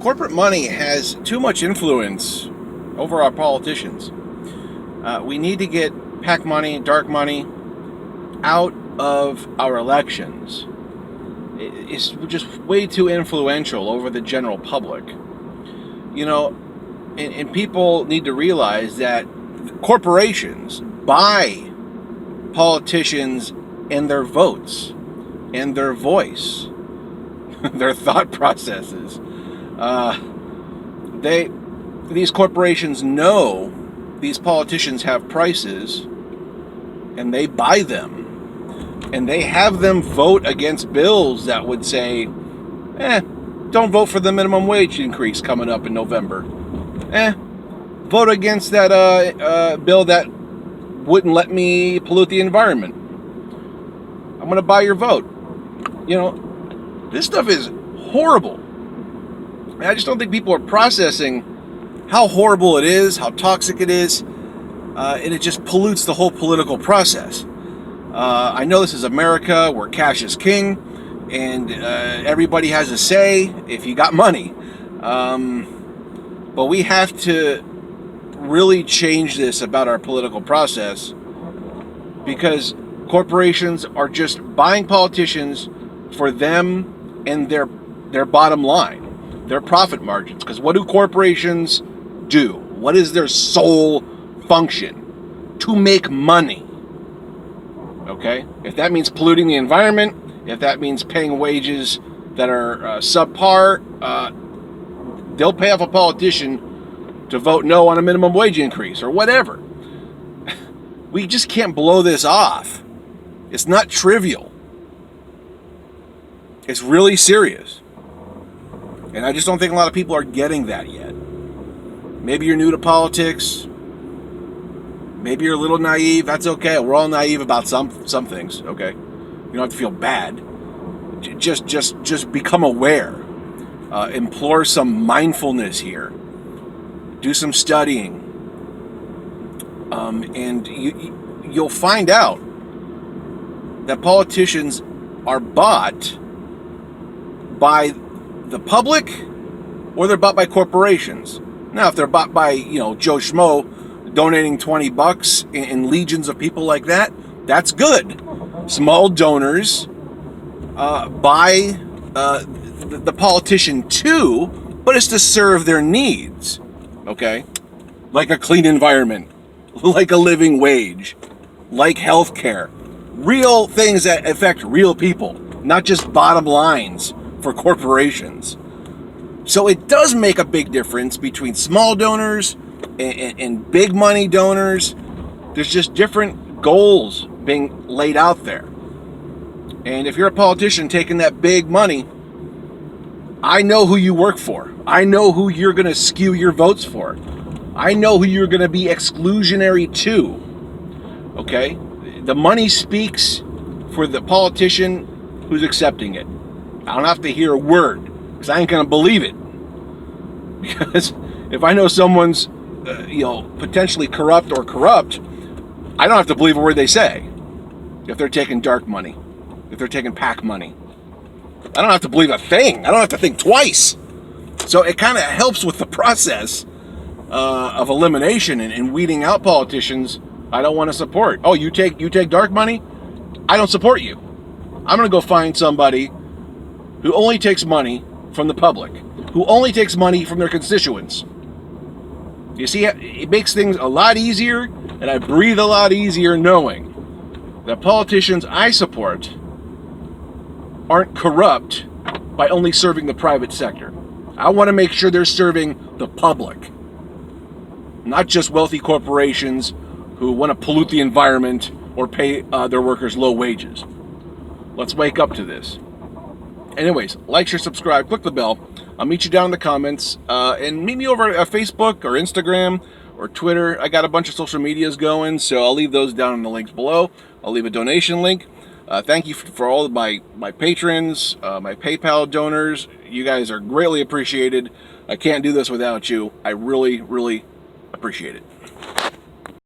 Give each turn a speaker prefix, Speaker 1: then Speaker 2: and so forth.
Speaker 1: corporate money has too much influence over our politicians. We need to get PAC money, dark money, out of our elections. It's just way too influential over the general public. You know, and people need to realize that corporations buy politicians and their votes and their voice, their thought processes. These corporations know these politicians have prices, and they buy them. And they have them vote against bills that would say, don't vote for the minimum wage increase coming up in November. Vote against that bill that wouldn't let me pollute the environment. I'm going to buy your vote. You know, this stuff is horrible. And I just don't think people are processing how horrible it is, how toxic it is, and it just pollutes the whole political process. I know this is America, where cash is king, and everybody has a say if you got money. But we have to really change this about our political process, because corporations are just buying politicians for them and their bottom line, their profit margins. Because what do corporations do? What is their sole function? To make money. Okay? If that means polluting the environment, if that means paying wages that are subpar, they'll pay off a politician to vote no on a minimum wage increase or whatever. We just can't blow this off. It's not trivial. It's really serious. And I just don't think a lot of people are getting that yet. Maybe you're new to politics. Maybe you're a little naive. That's okay. We're all naive about some things, okay? You don't have to feel bad. Just become aware. Implore some mindfulness here. Do some studying. And you'll find out that politicians are bought by the public, or they're bought by corporations. Now, if they're bought by, Joe Schmo donating $20 and legions of people like that, that's good. Small donors buy the politician too, but it's to serve their needs. Okay? Like a clean environment, like a living wage, like health care. Real things that affect real people, not just bottom lines for corporations. So it does make a big difference between small donors and big money donors. There's just different goals being laid out there. And if you're a politician taking that big money, I know who you work for. I know who you're going to skew your votes for. I know who you're going to be exclusionary to. Okay? The money speaks for the politician who's accepting it. I don't have to hear a word, because I ain't going to believe it. Because if I know someone's, potentially corrupt, I don't have to believe a word they say. If they're taking dark money, if they're taking PAC money, I don't have to believe a thing. I don't have to think twice. So it kind of helps with the process of elimination and weeding out politicians I don't want to support. Oh, you take dark money? I don't support you. I'm going to go find somebody who only takes money from the public, who only takes money from their constituents. You see, it makes things a lot easier, and I breathe a lot easier knowing that politicians I support aren't corrupt by only serving the private sector. I want to make sure they're serving the public, not just wealthy corporations who want to pollute the environment or pay their workers low wages. Let's wake up to this. Anyways, like, share, subscribe, click the bell. I'll meet you down in the comments. And meet me over at Facebook or Instagram or Twitter. I got a bunch of social medias going, so I'll leave those down in the links below. I'll leave a donation link. Thank you for all of my patrons, my PayPal donors. You guys are greatly appreciated. I can't do this without you. I really, really appreciate it.